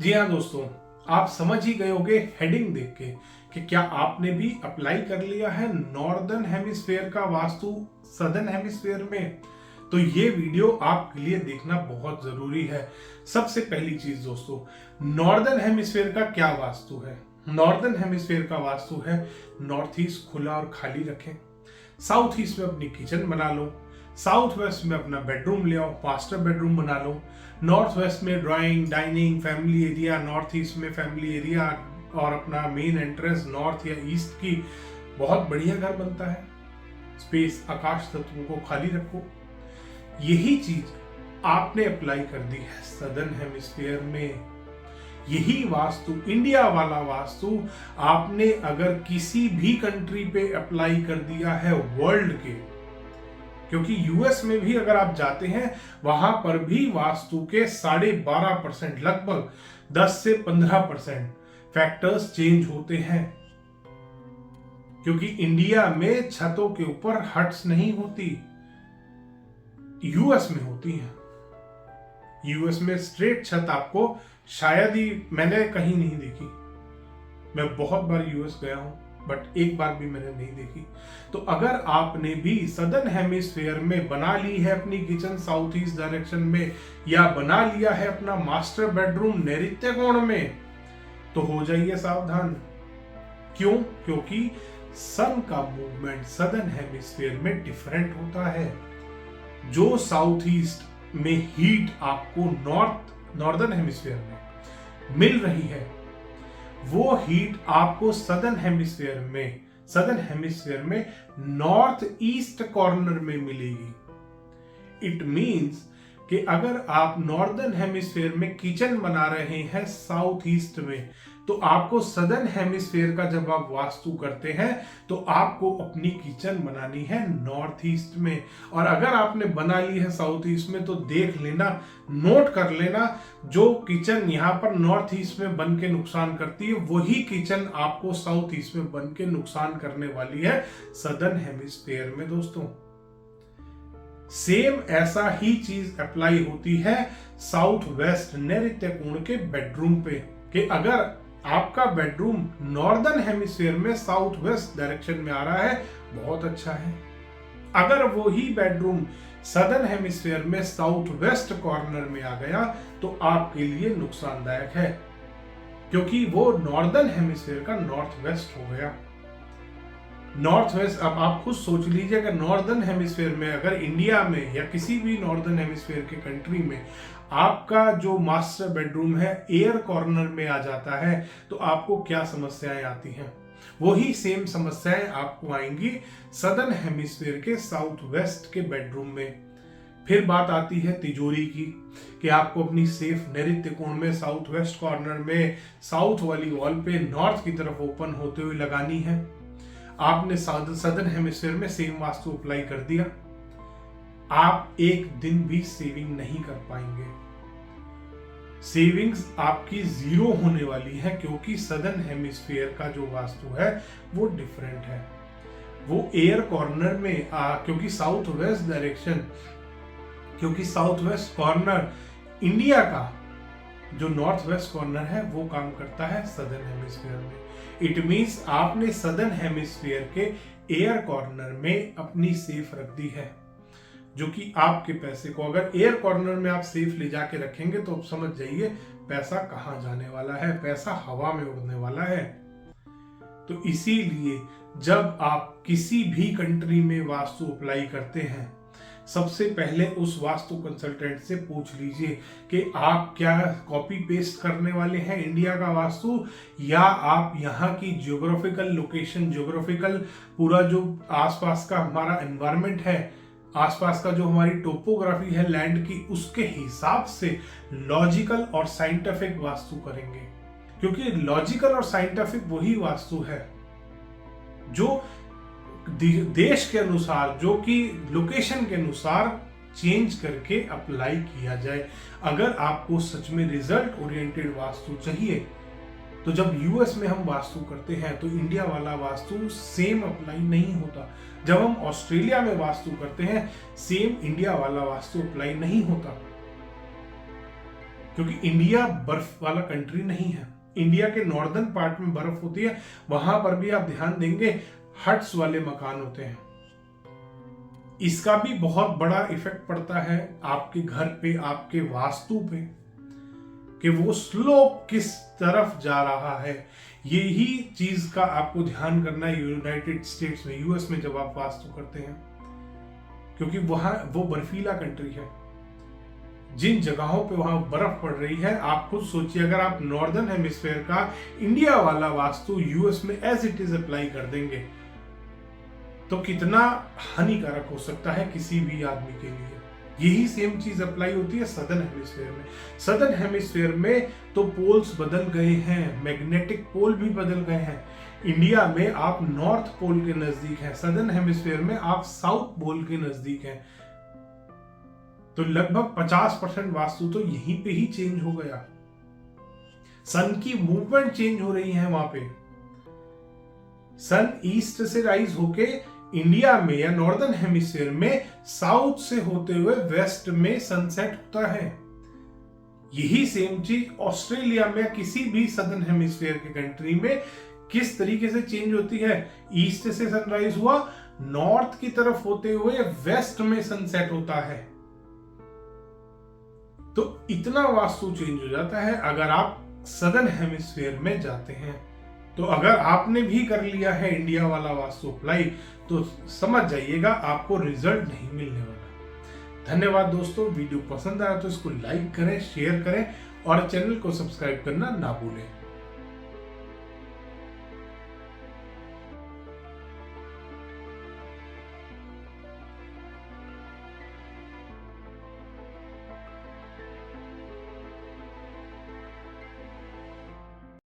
जी हाँ दोस्तों, आप समझ ही गए होंगे हेडिंग देख के कि क्या आपने भी अप्लाई कर लिया है नॉर्दर्न हेमिस्फेयर का वास्तु सदर्न हेमिस्फेयर में। तो ये वीडियो आपके लिए देखना बहुत जरूरी है। सबसे पहली चीज दोस्तों, नॉर्दर्न हेमिस्फेयर का क्या वास्तु है। नॉर्दर्न हेमिस्फेयर का वास्तु है नॉर्थ ईस्ट खुला और खाली रखें, साउथ ईस्ट में अपनी किचन बना लो, साउथ वेस्ट में अपना बेडरूम ले आओ, मास्टर बेडरूम बना लो, नॉर्थ वेस्ट में drawing dining family area, north east में फैमिली एरिया और अपना मेन एंट्रेंस नॉर्थ या ईस्ट की बहुत बढ़िया घर बनता है। स्पेस आकाश तत्वों को खाली रखो। यही चीज आपने अप्लाई कर दी है सदर्न हेमिस्फीयर में। यही वास्तु, इंडिया वाला वास्तु आपने अगर किसी भी कंट्री पे अप्लाई कर दिया है वर्ल्ड के, क्योंकि यूएस में भी अगर आप जाते हैं वहां पर भी वास्तु के 12.5% लगभग 10 से 15% फैक्टर्स चेंज होते हैं, क्योंकि इंडिया में छतों के ऊपर हट्स नहीं होती, यूएस में होती हैं। यूएस में स्ट्रेट छत आपको शायद ही मैंने कहीं नहीं देखी। मैं बहुत बार यूएस गया हूं बट एक बार भी मैंने नहीं देखी। तो अगर आपने भी सदर्न हेमिस्फीयर में बना ली है अपनी किचन साउथ ईस्ट डायरेक्शन में, या बना लिया है अपना मास्टर बेडरूम नैऋत्य कोण में, तो हो जाइए सावधान। क्यों? क्योंकि सन का मूवमेंट सदर्न हेमिस्फीयर में डिफरेंट होता है। जो साउथ ईस्ट में हीट आपको नॉर्दर्न हेमिस्फीयर में मिल रही है, वो हीट आपको सदर्न हेमिस्फीयर में नॉर्थ ईस्ट कॉर्नर में मिलेगी। इट मींस कि अगर आप नॉर्दर्न हेमिस्फीयर में किचन बना रहे हैं साउथ ईस्ट में, तो आपको सदर्न हेमिस्फीयर का जब आप वास्तु करते हैं तो आपको अपनी किचन बनानी है नॉर्थ ईस्ट में। और अगर आपने बना ली है साउथ ईस्ट में तो देख लेना, नोट कर लेना, जो किचन यहां पर नॉर्थ ईस्ट में बन के नुकसान करती है वही किचन आपको साउथ ईस्ट में बन के नुकसान करने वाली है सदर्न हेमिस्फीयर में। दोस्तों सेम ऐसा ही चीज अप्लाई होती है साउथ वेस्ट नैऋत्य कोण के बेडरूम पे, कि अगर आपका बेडरूम नॉर्दर्न हेमिस्फीयर में साउथ वेस्ट डायरेक्शन में आ रहा है, बहुत अच्छा है। अगर वो ही बेडरूम सदर्न हेमिस्फीयर में साउथ वेस्ट कॉर्नर में आ गया तो आपके लिए नुकसानदायक है, क्योंकि वो नॉर्दर्न हेमिस्फीयर का नॉर्थ वेस्ट हो गया। नॉर्थ वेस्ट, अब आप खुद सोच लीजिए, अगर नॉर्दर्न हेमिस्फीयर में, अगर इंडिया में या किसी भी नॉर्दर्न हेमिस्फीयर के कंट्री में आपका जो मास्टर बेडरूम है एयर कॉर्नर में आ जाता है तो आपको क्या समस्याएं आती हैं। वही सेम समस्याएं आपको आएंगी सदर्न हेमिस्फीयर के साउथ वेस्ट के बेडरूम में। फिर बात आती है तिजोरी की, कि आपको अपनी सेफ नैऋत्य कोण में साउथ वेस्ट कॉर्नर में साउथ वाली वॉल पे नॉर्थ की तरफ ओपन होते हुए लगानी है। आपने सदर्न हेमिस्फीयर में सेम वास्तु अप्लाई कर दिया, आप एक दिन भी सेविंग नहीं कर पाएंगे। सेविंग्स आपकी जीरो होने वाली है, क्योंकि सदर्न हेमिस्फीयर का जो वास्तु है वो डिफरेंट है। वो एयर कॉर्नर में क्योंकि साउथ वेस्ट डायरेक्शन, क्योंकि साउथ वेस्ट कॉर्नर इंडिया का जो नॉर्थ वेस्ट कॉर्नर है वो काम करता है सदर्न हेमिस्फीयर में। इट मींस आपने सदर्न हेमिस्फीयर के एयर कॉर्नर में अपनी सेफ रख दी है, जो कि आपके पैसे को, अगर एयर कॉर्नर में आप सेफ ले जाके रखेंगे तो आप समझ जाइए पैसा कहां जाने वाला है, पैसा हवा में उड़ने वाला है। तो इसीलिए जब आप किसी भी कंट्री में वास्तु अप्लाई करते हैं, सबसे पहले उस वास्तु कंसल्टेंट से पूछ लीजिए कि आप क्या कॉपी पेस्ट करने वाले हैं इंडिया का वास्तु, या आप यहाँ की ज्योग्राफिकल लोकेशन, ज्योग्राफिकल पूरा जो आसपास का हमारा एनवायरनमेंट है, आसपास का जो हमारी टोपोग्राफी है लैंड की, उसके हिसाब से लॉजिकल और साइंटिफिक वास्तु करेंगे। क्योंकि लॉजिकल और साइंटिफिक वही वास्तु है जो देश के अनुसार, जो कि लोकेशन के अनुसार चेंज करके अप्लाई किया जाए। अगर आपको सच में रिजल्ट ओरिएंटेड वास्तु चाहिए तो जब यूएस में हम वास्तु करते हैं तो इंडिया वाला वास्तु सेम अप्लाई नहीं होता। जब हम ऑस्ट्रेलिया में वास्तु करते हैं सेम इंडिया वाला वास्तु अप्लाई नहीं होता। क्योंकि इंडिया बर्फ वाला कंट्री नहीं है। इंडिया के नॉर्दर्न पार्ट में बर्फ होती है, वहां पर भी आप ध्यान देंगे हट्स वाले मकान होते हैं। इसका भी बहुत बड़ा इफेक्ट पड़ता है आपके घर पे, आपके वास्तु पे, कि वो स्लोप किस तरफ जा रहा है। यही चीज का आपको ध्यान करना है यूनाइटेड स्टेट्स में, यूएस में जब आप वास्तु करते हैं, क्योंकि वहां वो बर्फीला कंट्री है। जिन जगहों पे वहां बर्फ पड़ रही है, आप खुद सोचिए, अगर आप नॉर्दर्न हेमिस्फेयर का इंडिया वाला वास्तु यूएस में एज इट इज अप्लाई कर देंगे तो कितना हानिकारक हो सकता है किसी भी आदमी के लिए। यही सेम चीज अप्लाई होती है सदर्न हेमिस्फेयर में। सदर्न हेमिस्फेयर में तो पोल्स बदल गए हैं, मैग्नेटिक पोल भी बदल गए हैं। इंडिया में आप नॉर्थ पोल के नजदीक हैं, सदर्न हेमिस्फेयर में आप साउथ पोल के नजदीक हैं। तो लगभग 50% वास्तु तो यहीं पे ही चेंज हो गया। सन की मूवमेंट चेंज हो रही है वहां पे। सन ईस्ट से राइज होके इंडिया में या नॉर्दर्न हेमिस्फीयर में साउथ से होते हुए वेस्ट में सनसेट होता है। यही सेम चीज ऑस्ट्रेलिया में किसी भी सदर्न हेमिस्फीयर के कंट्री में किस तरीके से चेंज होती है। ईस्ट से सनराइज हुआ, नॉर्थ की तरफ होते हुए वेस्ट में सनसेट होता है। तो इतना वास्तु चेंज हो जाता है अगर आप सदर्न हेमिस्फीयर में जाते हैं। तो अगर आपने भी कर लिया है इंडिया वाला वास्तु अप्लाई, तो समझ जाइएगा आपको रिजल्ट नहीं मिलने वाला। धन्यवाद दोस्तों, वीडियो पसंद आया तो इसको लाइक करें, शेयर करें और चैनल को सब्सक्राइब करना ना भूलें।